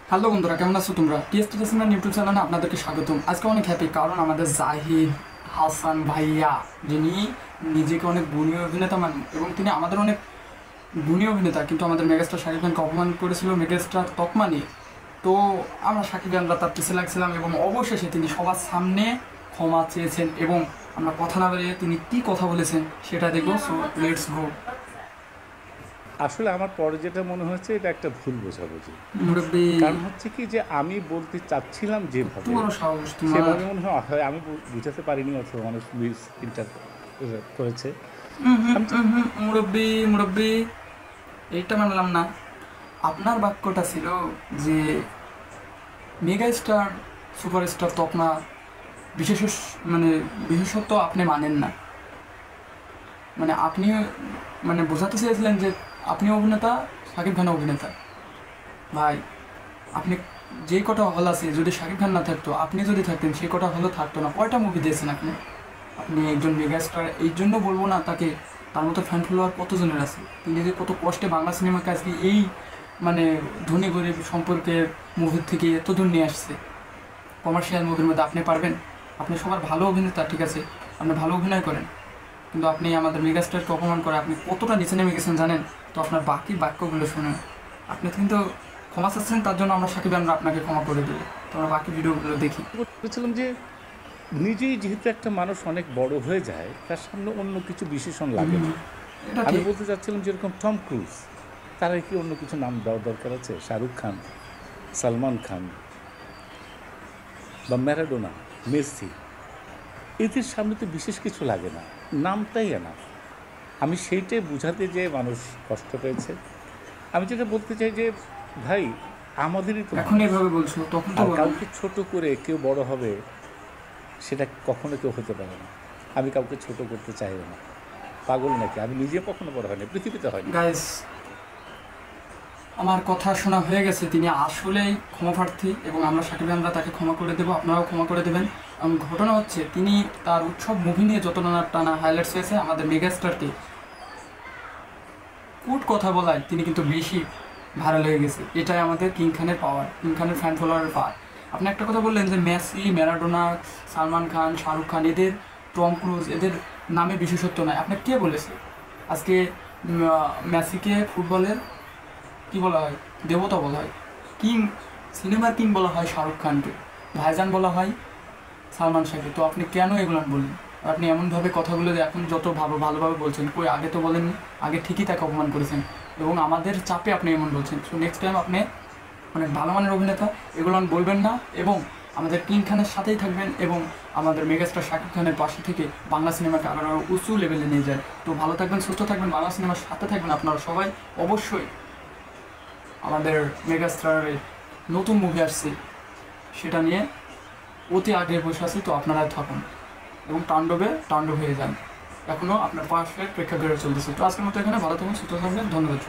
Hello বন্ধুরা, কেমন আছো তোমরা? টিএসটি সিনেমার ইউটিউব চ্যানেলে আপনাদেরকে স্বাগতম। আজকে অনেক হ্যাপি, কারণ আমাদের জাহিদ হাসান ভাইয়া, যিনি নিজেকে অনেক গুণী অভিনেতা মানেন এবং তিনি আমাদের অনেক গুণী অভিনেতা, কিন্তু আমাদের মেগাস্টার শাকিব খানকে অপমান করেছিল মেগাস্টার তকমা নিয়ে। তো আমরা শাকিব খানরা তার পিছিয়ে লাগছিলাম এবং অবশেষে তিনি সবার সামনে ক্ষমা চেয়েছেন এবং আমরা কথা না বেরিয়ে তিনি কী কথা বলেছেন সেটা দেখবো। So let's go. আসলে আমার পরে যেটা মনে হচ্ছে এটা একটা ভুল বোঝাবুঝি। মুরব্বী, কারণ হচ্ছে কি যে আমি বলতে চাচ্ছিলাম কত যেভাবে, বড় সাহস তোমার! সেভাবে মনে হয় আমি বুঝাতে পারিনি অথবা মানুষ মিস ইন্টার করেছে। আমি তো মুরব্বী মুরব্বী, এইটা মানলাম না। আপনার বাক্যটা ছিল যে মেগা স্টার সুপারস্টার তকমা বিশেষ, মানে বিশেষত্ব আপনি মানেন না। মানে আপনি মানে বোঝাতে চেয়েছিলেন যে আপনি অভিনেতা, শাকিব খান অভিনেতা। ভাই, আপনি যে কটা হল আছে, যদি শাকিব খান না থাকতো, আপনি যদি থাকতেন, সেই কটা হলও থাকতো না। কয়টা মুভি দিয়েছেন আপনি? আপনি একজন মেগা স্টার, এই জন্য বলবো না তাকে, তার মতো ফ্যান ফলোয়ার কতজনের আছে। তিনি যে কত কষ্টে বাংলা সিনেমাকে আজকে এই মানে ধনী গরিব সম্পর্কে মুভির থেকে এত দূর নিয়ে আসছে কমার্শিয়াল মুভির মধ্যে। আপনি পারবেন? আপনি সবার ভালো অভিনেতা, ঠিক আছে, আপনি ভালো অভিনয় করেন, কিন্তু আপনি আমাদের মেগাস্টারকে অপমান করে আপনি কতটা নিচে নেমে গেছেন জানেন? তো আপনার বাকি বাক্যগুলো শুনুন। আপনি কিন্তু ক্ষমা চাচ্ছেন, তার জন্য আমরা সাকিব আমরা আপনাকে ক্ষমা করে দেবো। তো আমরা বাকি ভিডিওগুলো দেখি। বলছিলাম যে নিজেই যেহেতু একটা মানুষ অনেক বড় হয়ে যায়, তার সামনে অন্য কিছু বিশেষণ লাগে না। এটা আমি ঠিক। বলতে চাচ্ছিলাম যেরকম টম ক্রুজ, তারা কি অন্য কিছু নাম দেওয়ার দরকার আছে? শাহরুখ খান, সালমান খান বা ম্যারাডোনা, মেসি, এদের সামনে তো বিশেষ কিছু লাগে না, নামটাই না। আমি সেইটাই বুঝাতে যেয়ে মানুষ কষ্ট পেয়েছে। আমি যেটা বলতে চাই যে ভাই, আমাদেরই তো এখন মানুষ। এইভাবে বলছো, তখন তো আর বলো। কাউকে ছোট করে কেউ বড় হবে, সেটা কখনো কেউ হতে পারে না। আমি কাউকে ছোট করতে চাইও না। পাগল নাকি? আমি নিজে কখনো বড় হয়নি, পৃথিবীতে হয়নি। গাইস, আমার কথা শোনা হয়ে গেছে। তিনি আসলেই ক্ষমাপ্রার্থী এবং আমরা সাকিব আমরা তাকে ক্ষমা করে দেবো, আপনারাও ক্ষমা করে দেবেন। এবং ঘটনা হচ্ছে, তিনি তার উৎসব মুভি নিয়ে যত টানা হাইলাইটস হয়েছে, আমাদের মেগাস্টারকে কুট কথা বলায় তিনি কিন্তু বেশি ভাইরাল হয়ে গেছে। এটাই আমাদের কিং খানের পাওয়ার, কিং খানের ফ্যান ফলোয়ারের পাওয়ার। আপনি একটা কথা বললেন যে মেসি, ম্যারাডোনা, সালমান খান, শাহরুখ খান, এদের, টম ক্রুজ, এদের নামে বিশেষত্ব নাই। আপনার কে বলেছে? আজকে মেসিকে ফুটবলের কী বলা হয়? দেবতা বলা হয়। কিং, সিনেমার কিং বলা হয় শাহরুখ খানকে, ভাইজান বলা হয় সালমান শাহকে। তো আপনি কেন এগুলো বললেন? আর আপনি এমনভাবে কথাগুলো এখন যত ভালোভাবে বলছেন, কই আগে তো বলেননি। আগে ঠিকই তাকে অপমান করেছেন এবং আমাদের চাপে আপনি এমন বলছেন। সো নেক্সট টাইম আপনি অনেক ভালো মানের অভিনেতা, এগুলো বলবেন না এবং আমাদের কিং খানের সাথেই থাকবেন এবং আমাদের মেগাস্টার শাকিব খানের পাশে থেকে বাংলা সিনেমাকে আরও উঁচু লেভেলে নিয়ে যায়। তো ভালো থাকবেন, সুস্থ থাকবেন, বাংলা সিনেমার সাথে থাকবেন আপনারা সবাই। অবশ্যই আমাদের মেগাস্টারের নতুন মুভি আসছে, সেটা নিয়ে অতি আগ্রহে বসে আছি। তো আপনারা থাকুন এবং তাণ্ডব হয়ে যান। এখনও আপনার পাশে প্রেক্ষাগৃহে চলতেছে। তো আজকের মতো এখানে ভালো থাকুন, সুস্থ থাকবেন, ধন্যবাদ।